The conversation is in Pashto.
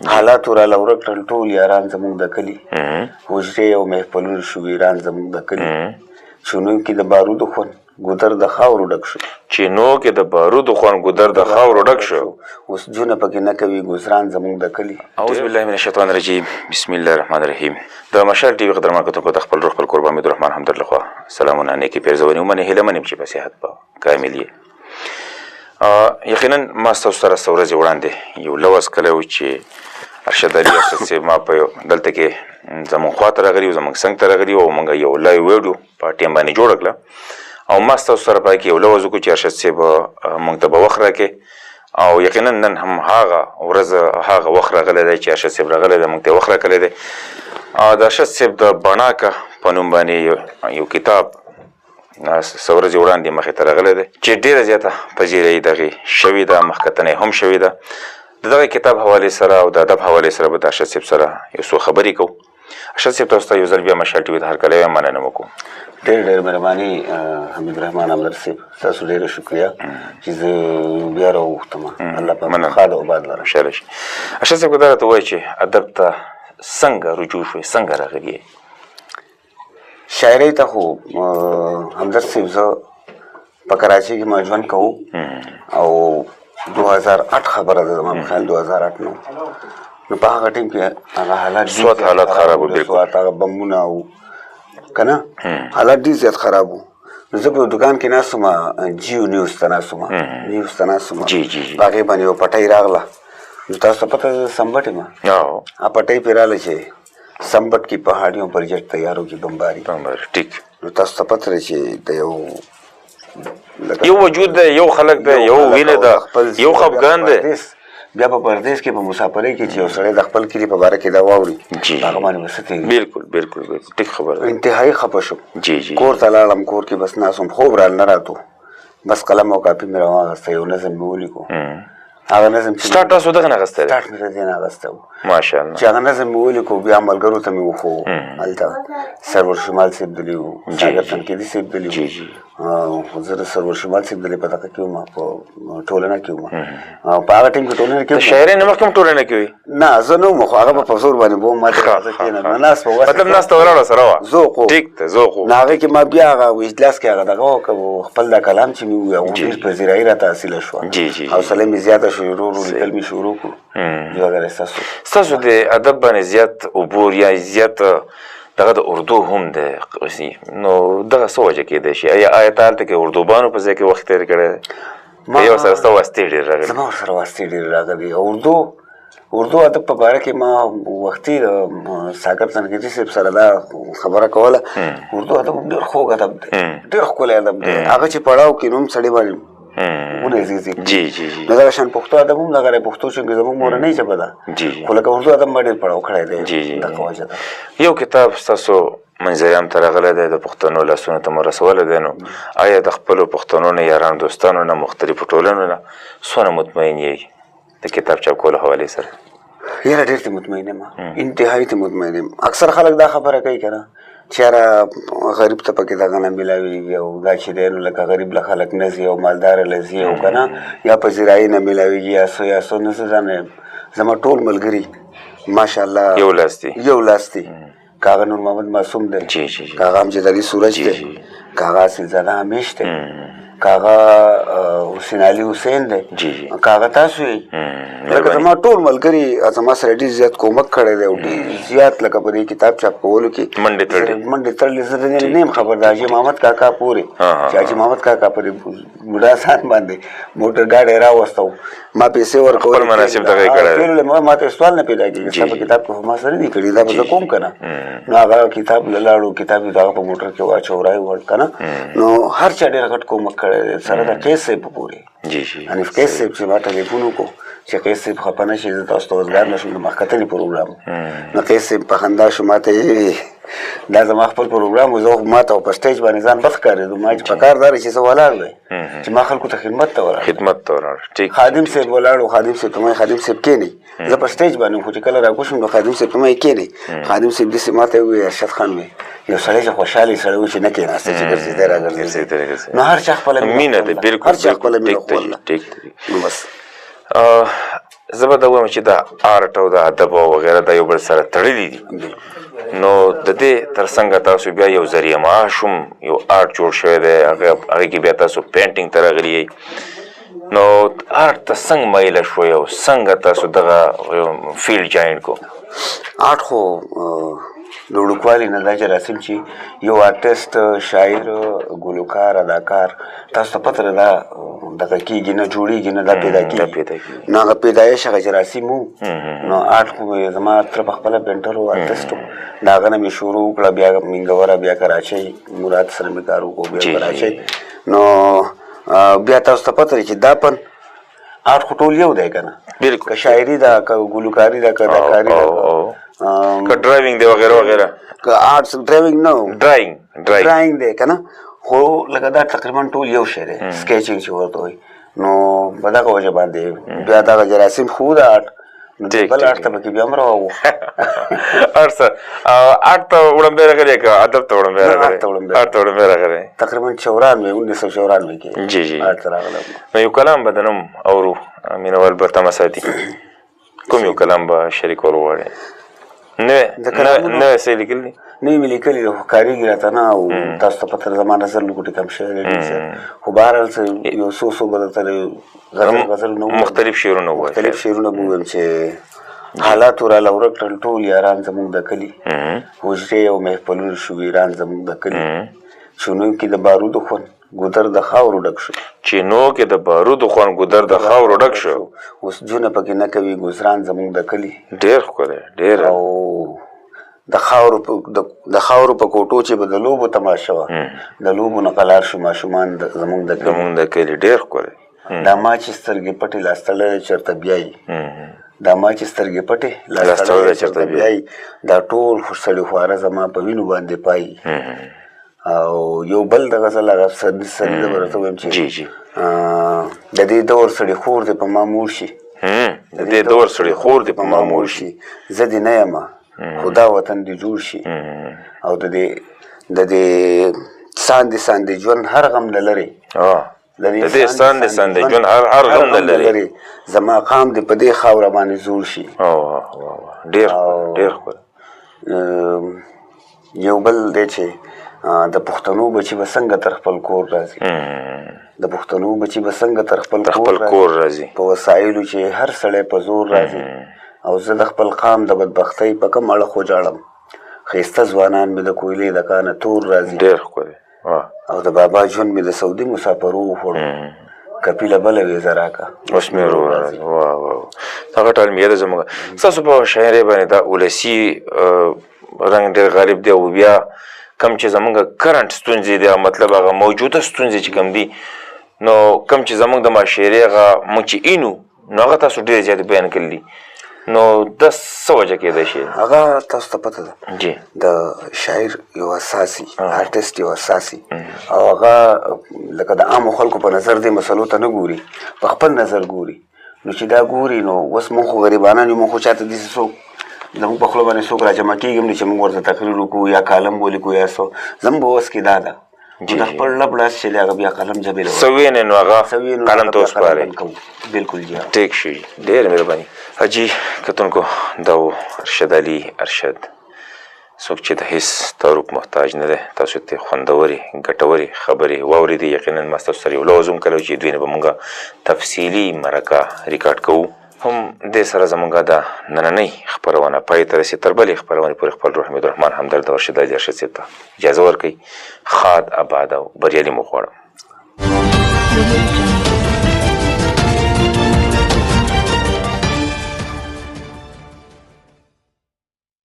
حالاتو راله ورک کړل ټول یاران زموږ د کلي حجرې او محفلونه شو ویران زموږ د کلي چونو کې د بارودو خوند ګودر د خاورو ډک شو چینو کې د بارودو خوند ګودر د خاورو ډک شو اوس جونه پکې نه کوي ګزران زموږ د کلي. اعوذ بالله من الشیطان الرجیم بسم الله الرحمن الرحیم. د مشال ټي وي قدرمن کتونکو د خپل روح خپل قربان مې الرحمن حمد لخوا سلامونه نیکی پیرزونی ومنې هیله منم چې په صحت په کامل یې. یقینا ما ستاسو سره څه ورځې وړاندې یو لوز کلی و چې ارشد علي ارشد صاحب ما په دلته کې زموږ خوا ته راغلي و زموږ څنګ ته راغلي و او موږ یو لایو ویډیو په ټیم باندې جوړه کړه او ما ستاسو سره پای کې یو لوز وکړو چې ارشد صاحب موږ ته به وخت راکړي او یقینا نن هم هغه ورځ هغه وخت راغلی دی چې ارشد صاحب راغلی دی موږ ته وخت راکړی دی. د ارشد صاحب د بڼاکه په نوم باندې یو کتاب څه ورځې وړاندې مخې ته راغلی دی چې ډېره زیاته پذیرایي دغې شوې ده مخکتنۍ هم شوې ده. د دغه کتاب حوالې سره او د ادب حوالې سره به د ارشد صاحب سره یو څو خبرې کوو. ارشد صاحب تاسو ته یو ځل بیا مشال ټي وي د هرکلی مننه وکړو. ډېر ډېر مهرباني حمید رحمان املر صاحب تاسو ډېره شکریه چې زه بیا راوغوښتم الله په ښاد او باد لره. ښه راشي. ارشد صاحب که دا راته ووایي چې ادب ته څنګه رجوع شوې څنګه راغلي یې؟ شاعرۍ ته خو همدرد صاحب زه په کراچۍ کې ما ژوند کوو او 2008 خبره ده زما په خیال 2008 نو په هغه ټیم کې هغه حالات خراب وو بالکل هغه بمونه او که نه حالات ډېر زیات خراب وو. زه په دوکان کې ناست وم جیو نیوز ته ناست وم په هغې باندې یو پټۍ راغله نو تاسو ته پته ده سمبټ یم هغه پټۍ پرې راغله چې سمبټ کی پهاڑیوں پر جٹ تیاروں کی بمباری. ټیک نو تاسو ته پته ده چې د یو وجود ده یو خلق ده یو وینه ده یو خفګان ده. بیا په پردیس کې په مسافرۍ کې چې یو سړی د خپل کلي په باره کې دا واوري هغه باندې به څه تېرېږي. بالکل بالکل بالکل ټیک خبره ده. انتهایي خفه شوم. جی جی کور ته لاړم کور کې بس ناست وم خوب رانه راته بس قلم او کاپي مې راواخېسته یو نظم مې ولیکو هغه نظم سټارټ تاسو دغه نه اخیستی دی؟ سټارټ مې د دې نه اخیستی و ماشاءالله چې هغه نظم مې ولیکو بیا ملګرو ته مې وښو هلته سرور شمال صاحب دلي و ساګر تنقیدي صاحب دلي و زه د سرور شمال صاحب دلي په دغه کې وم په ټولنه کې وم او په هغه ټیم کې ټولنه کې شاعرۍ نه مخکې هم ټولنه کې وي؟ نه زه نه وم خو هغه به په زور باندې به وم ما ته کښېنم ناست په مطلب ناسته ولاړه سره وه ذوق و ټیک ده ذوق و نو هغې کې ما بیا هغه اجلاس کې هغه دغه وکړ خپل دا کلام چې مې ووایه هغه ډېر پذیرایي راته حاصله شوه حوصله مې زیاته شوه ورو ورو لیکل مې شروع کړو. ستاسو د ادب باندې زیات عبور یا زیات دغه د اردو هم دی نو دغه څه وجه کېدی شي آیا ته هلته کې اردوبانو په ځای کې وخت تېر کړی دی که یو سره ستا واسطې ډېر راغلي؟ زما ورسره واسطې ډېر راغلي. اردو ادب په باره کې ما وختي د ساګر تنقیدي صاحب سره دا خبره کوله اردو ادب ډېر خوږ ادب دی ډېر ښکلی ادب دی هغه چې پړاو کې نو هم سړی باندې نو دغه شان پښتو ادب هم دغه پښتو چې زموږ مورنۍ ژبه ده خو لکه اردو ادب ما ډېر پړاو کړی دی دغه وجه ده. یو کتاب ستاسو منځریام ته راغلی دی د پښتنو لاسونو ته مو رسولی دی نو آیا د خپلو پښتنو نه یارانو دوستانو نه مختلفو ټولنو نه څونه مطمئن یې د کتاب چاپ کولو حوالې سره؟ یاره ډېر ته مطمئن یم انتهایي ته مطمئن یم. اکثر خلک دا خبره کوي که نه چې یاره غریب ته پکې دغه نه میلاویږي او دا چې دی نو لکه غریب له خلک نه ځي او مالداره له ځي او که نه یا پذیرایي نه میلاویږي یا څه یا څه نو زه ځان یم زما ټول ملګري ماشاءالله یو لاس دي که هغه نور محمد معصوم دی که هغه امجد علي سورج دی که هغه اصلزاده همیش دی که هغه حسین علي حسین دی که هغه تاسو یې لکه زما ټول ملګري زما سره ډېر زیات کومک کړی دی او ډېر زیات لکه په دې کتاب چاپ کولو کې منډې تړلې زه د دې نه یم خبر د حاجي محمد کاکا پورې چې حاجي محمد کاکا پورې بوډا ځان باندې موټر ګاډی راوستو ما پیسې ورکول ما ته سوال نه پیدا کېږي ستا په کتاب کې خو ما سره دي کړي دا به زه کوم که نه نو هغه کتاب له لاړو کتاب یې د هغه په موټر کې واچو راوړ که نه نو هر چا ډېر غټ کومک کړی دی سره د قیس صاحب پورې حنیف قیس صاحب چې ما ټلیفون وکړو چې قیس صاحب خفه نه شي زه تاسو ته وزګار نه شم د مخکتنې پروګرام نو قیس صاحب په خندا شو ما ته دا زما خپل پروګرام و زه ما ته په سټیج باندې ځان بس ښکارېدو ما چې په کار دا دی چې زه ولاړ دی چې ما خلکو ته خدمت ته ولاړ خادم صاحب ولاړ و خادم صاحب ته ما خادم صاحب کښېنئ زه په سټیج باندې خو چې کله راکوشم نو خادم صاحب ته ما کښېنئ خادم صاحب داسې ما ته وویل ارشد خان وی یو سړی چې خوشحالي سړی و چې نه کښېناستی چې ګرځېدی راګرځېدی نو هر چا خپله مینه ده بالکل هر چا خپله مینه خوړله نو بس زه به دا وایم چې دا آرټ او دا ادب او وغیره دا یو بل سره تړلي دي. نو د دې تر څنګه تاسو بیا یو ذریعه معاش هم یو آرټ جوړ شوی دی، هغې کې بیا تاسو پینټینګ ته راغلي یئ. نو آرټ ته څنګه میله شوی او څنګه تاسو دغه فیلډ جاین کو؟ آرټ خو د وړوکوالي نه دا چې راسم چې یو آرټسټ، شاعر، ګلوکار، اداکار، تاسو ته پته ده دغه کېږي نه، جوړېږي نه، دا پیدا کېږي. نو هغه پیدایش هغه چې راسم و، نو آرټ خو زما تره پخپله پینټر و، آرټسټ و. د هغه نه مې شروع وکړه، بیا منګوره، بیا کراچۍ، مراد سره مې کار وکړو، بیا کراچۍ. نو بیا تاسو ته پته ده چې دا پن آرټ خو ټول یو دی که نه، که شاعري ده، که ګلوکاري ده، که اداکاري ده، که ډرایوینګ دی وغیره وغیره، که آرټس ډرایوینګ نه ډرایینګ دی که نه، خو لکه دا تقریبا ټول یو شی دی، سکیچینګ چې ورته وایي. نو په دغه وجه باندې بیا دغه جراثیم خو د آرټ نو بل آرټ ته پکې بیا هم راوغو. آرټ ته وړاندې راغلی که ادب ته وړاندې راغلی؟ آرټ ته وړاندې راغلی تقریبا 1994 کې جی جی آرټ ته راغلی. نو یو کلام به د نوم اورو، مینوال به تمه ساتي، کوم یو کلام به شریکول غواړې؟ نوی څه یې لیکلي؟ نه مې لیکلي دي، خو کارېږي راته نه، او تاسو ته پته زما نظر لږ کم شوی دی. خو بهرحال څه یو څو به درته غزل نه مختلف شعرونه ووایي، مختلف شعرونه به ووایم چې حالاتو راله ورک کړل ټول یاران زموږ د کلي، حجرې او محفلونه شو ویران زموږ د کلي، چونو کې د بارودو خوند ګودر د خاورو ډک شو، چینو کې د بارودو خوند ګودر د خاورو ډک شو، اوس جونه پکې نه کوي ګزران زموږ د کلي. ډېر ښکلی، ډېر. او د خاورو په کوټو چې به د لوبو تماشه وه، د لوبو نه قلار شو ماشومان زموږ د کلي. ډېر ښکلی. دا ما چې سترګې پټې لاس تړلی چېرته بیایي، دا ما چې سترګې پټې لاس تړلی چېرته بیایي، دا ټول سړي خواره زما په وینو باندې پایي. او یو بل د غزل هغه سرني زه به راته وایم چې د دې دور سړي خور دې په ما موړ شي، د دې دور سړي خور دې په ما موړ شي، زه دې نه یم خو دا وطن دې جوړ شي. او د دې ساندې ساندې ژوند هر غم نه لرې، د دې ساندې ساندې ژوند هر غم نه لرې، زما قام دې په دې خاوره باندې زوړ شي. ډېر ډېر ښکلی. یو بل دی چې د پښتنو بچي به څنګه تر خپل کور راځي، د پښتنو بچي به څنګه تر خپل کور راځي، په وسایلو چې هر سړی په زور راځي. او زه د خپل قام د بدبختۍ په کوم اړه خو جاړم، ښایسته ځوانان مې د کویلې د کانه تور راځي. ډېر ښکلی. او د بابا ژوند مې د سعودي مسافرو وخوړو، کپیله بله ویزه راکړه اوس مې ورور راځي. هغه ټال مې یاده زموږ. ستاسو په شاعرۍ باندې دا ولسي رنګ ډېر غالب دی، او بیا کم چې زمونږ کرنټ ستونزې دي، مطلب هغه موجوده ستونزې چې کم دي، نو کم چې زمونږ د معاشرې هغه موږ چې اینو نو هغه تاسو ډېر زیات بیان کړي. نو د څه وجه کېدای شي؟ هغه تاسو ته پته ده جی د شاعر یو اساسي آرټسټ یو اساسي، او هغه لکه د عامو خلکو په نظر دې مسلو ته نه ګوري، په خپل نظر ګوري. نو چې دا ګوري نو اوس موږ خو غریبانان یو، موږ خو چاته داسې څوک زموږ په خوله باندې څوک راجمع کېږي نه چې موږ ورته تقریر وکړو یا کالم ولیکو یا څه، زموږ په وس کې دا ده د خپل لب لاس چې دی هغه بیا قلم جبې له څه وینې نو هغه قلم ته وسپارئ. بلکل جی ټیک شي، ډېره مهرباني. حاجي کتونکو دا و ارشد علي ارشد، څوک چې د هېڅ تعارف محتاج نه دی. تاسو ته خوندورې ګټورې خبرې واورېدې. یقینا ما ستاسو سره یو لوز هم کله چې دوی نه به مونږ تفصیلي مرکه ریکارډ کوو. هم دې سره زمونږ د نننۍ خپرونه پای ته رسېد. تر بلې خپرونې پورې خپل روح حمیدالرحمن همدرد او ارشد علي ارشد صاحب ته اجازه ورکوئ. ښاد، اباد او بریالي مو غواړم.